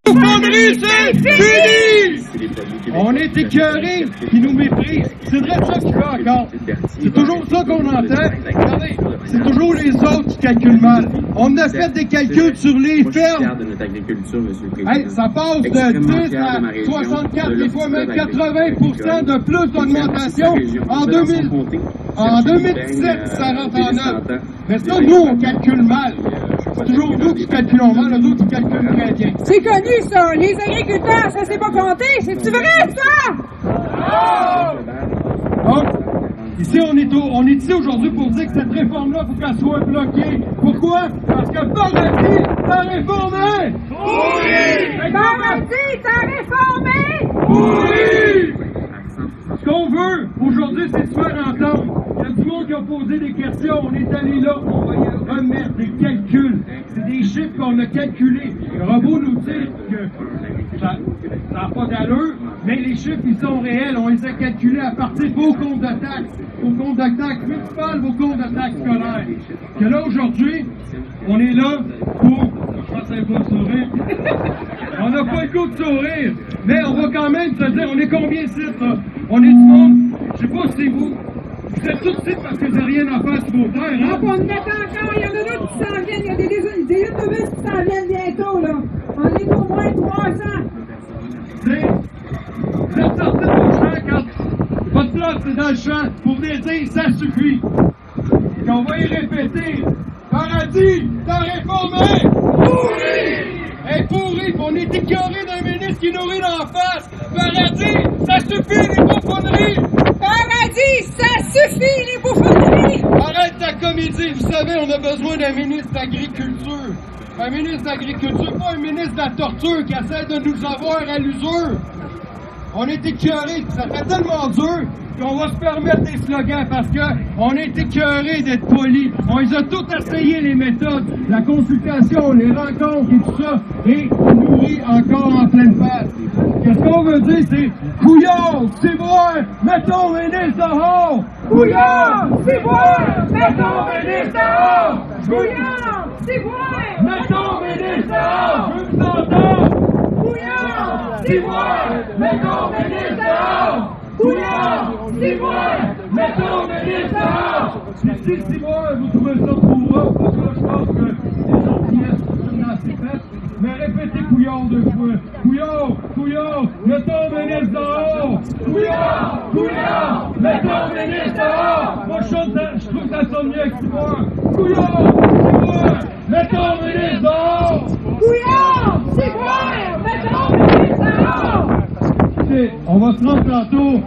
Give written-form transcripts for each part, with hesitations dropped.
Fonderie, c'est fini! On est écœurés, qui nous méprisent. C'est vrai ça qu'il fait encore. C'est toujours ça qu'on entend. Regardez, c'est toujours les autres qui calculent mal. On a fait des calculs sur les fermes. Hey, ça passe de 10 à 64, des fois même 80% de plus d'augmentation en 2017, ça rentre en œuvre. Mais ça, nous, on calcule mal. C'est toujours nous qui calculons mal, les autres qui calculent très bien. C'est connu, ça! Les agriculteurs, ça s'est pas compté! C'est-tu vrai, ça? Donc, ici, on est ici aujourd'hui pour dire que cette réforme-là, il faut qu'elle soit bloquée. Pourquoi? Parce que Paradis, t'as réformé! Oui! Paradis, t'as réformé! Oui! Ce qu'on veut aujourd'hui, c'est se faire entendre. Il y a du monde qui a posé des questions. On est allé là, on va y remettre des calculs. C'est des chiffres qu'on a calculés. Le robot nous dit que ça n'a pas d'allure, mais les chiffres, ils sont réels. On les a calculés à partir de vos comptes de taxes. Vos comptes de taxes municipales, vos comptes de taxes scolaires. Que là, aujourd'hui, on est là pour... Je pense que ça va pas sourire. On n'a pas le goût de sourire, mais on va quand même se dire, on est combien ici, ça? On est du monde, je sais pas si c'est vous. Vous êtes tous ici parce que vous n'avez rien à faire sur vos terres, hein? On est encore, il y en a d'autres qui s'en viennent, il y a des autobus qui s'en viennent bientôt, là. On est au moins 300. Vous êtes sortis de vos champs quand votre place c'est dans le champ pour venir dire, ça suffit. Et on va y répéter. Paradis, t'as réformé! Pourri! Hey, pourri, pis on est écœuré d'un ministre qui nous rit d'en face! Paradis, ça suffit les bouffonneries! Paradis, ça suffit les bouffonneries! Arrête ta comédie, vous savez, on a besoin d'un ministre d'agriculture. Un ministre d'agriculture, pas un ministre de la torture qui essaie de nous avoir à l'usure. On est écœuré, ça fait tellement dur qu'on va se permettre des slogans parce que on est écœuré d'être poli. On les a tout essayé les méthodes, la consultation, les rencontres et tout ça, et on nous rit encore en pleine face. Qu'est-ce qu'on veut dire, c'est Couillard, c'est vrai, mettons ministre dehors! Couillard, c'est vrai, mettons ministre dehors! Couillard, c'est vrai, mettons ministre dehors! Je veux vous entendre! Couillard, c'est vrai, mettons ministre dehors! Couillard, c'est vrai, mettons ministre dehors! Si c'est vrai, vous trouvez ça trop rough, parce que je pense que les autres pièces sont assez faites, mais répétez Couillard deux fois. Couillard, mettons ministre dehors! Couillard, mettons ministre dehors! Moi, je trouve que ça sonne mieux que c'est Couillard, c'est vrai, mettons ministre dehors! Couillard, c'est vrai, mettons ministre dehors! On va se rendre tantôt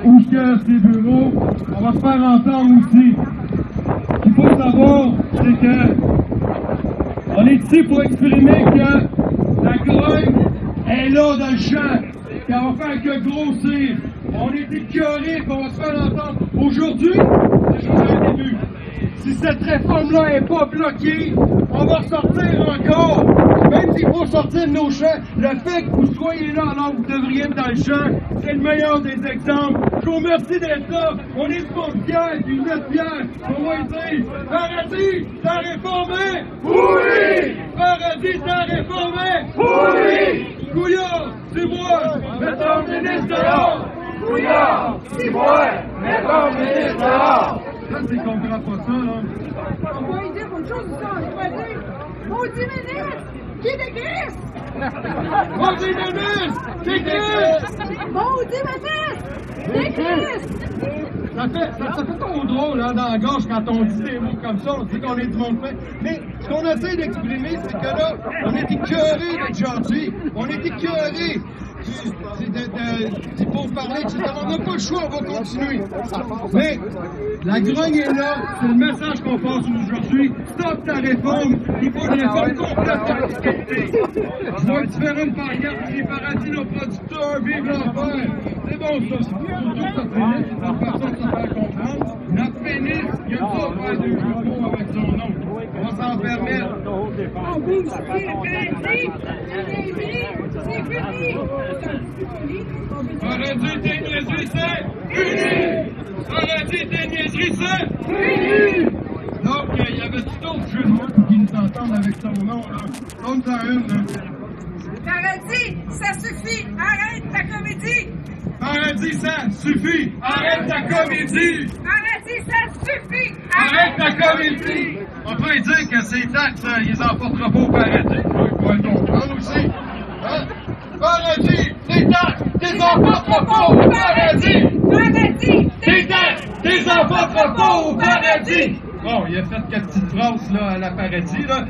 où c'est ces bureaux, on va se faire entendre aussi. Ce qu'il faut savoir, c'est que on est ici pour exprimer que la grogne est là dans le champ, qu'elle va faire que grossir. On est écœurés, qu'on va se faire entendre. Aujourd'hui, c'est juste un début. Si cette réforme-là n'est pas bloquée, on va sortir encore. Même s'il faut sortir de nos champs, le fait que vous soyez là alors que vous devriez être dans le champ, c'est le meilleur des exemples. Je vous remercie d'être là. On est pas fiers, puis vous êtes fiers. On va dire, Paradis, t'as réformé? Oui! Paradis, t'as réformé? Oui! Couillard, c'est moi, mettons ministre dehors! Couillard, c'est moi, mettons ministre dehors! Ça, c'est qu'on ne comprend pas ça, là. On va lui dire autre chose, ça, on va dire, maudit ministre, qui est de Christ? Maudit ministre, c'est Christ! Maudit ministre, c'est Christ! Ça fait trop drôle, hein, dans la gorge quand on dit des mots comme ça, on dit qu'on est du monde fait. Mais ce qu'on essaie d'exprimer, c'est que là, on est écœurés d'être gentils, on est écœurés pour parler, etc. On n'a pas le choix, on va continuer. Mais la grogne est là, c'est le message qu'on passe aujourd'hui. Stop ta réforme, il faut une réforme complète de la fiscalité. Je vois différentes pancartes, les paradis, nos producteurs, vive l'enfer. C'est bon ça, surtout que ça finit, c'est la personne qui se fait comprendre. Notre pénis, il y a ça à faire deux jours avec son nom. On va s'en permettre. C'est fini! Paradis, tes niaiseries, c'est fini! Paradis, tes niaiseries, c'est fini! Donc, il y avait tout d'autres jeux de mots qui nous entendent avec son nom, là. Comme ça, une, là. Paradis, ça suffit! Arrête ta comédie! Paradis, ça suffit! Arrête ta comédie! Paradis, ça suffit! Arrête ta comédie! On peut dire que ces taxes, ils en porteront pas au paradis. Il faut être contrôle aussi. Hein? Paradis, ces taxes, ils en porteront pas au paradis! Paradis! Ces taxes, ils en porteront pas au paradis! Bon, il a fait quelques petites phrases là, à la paradis, là.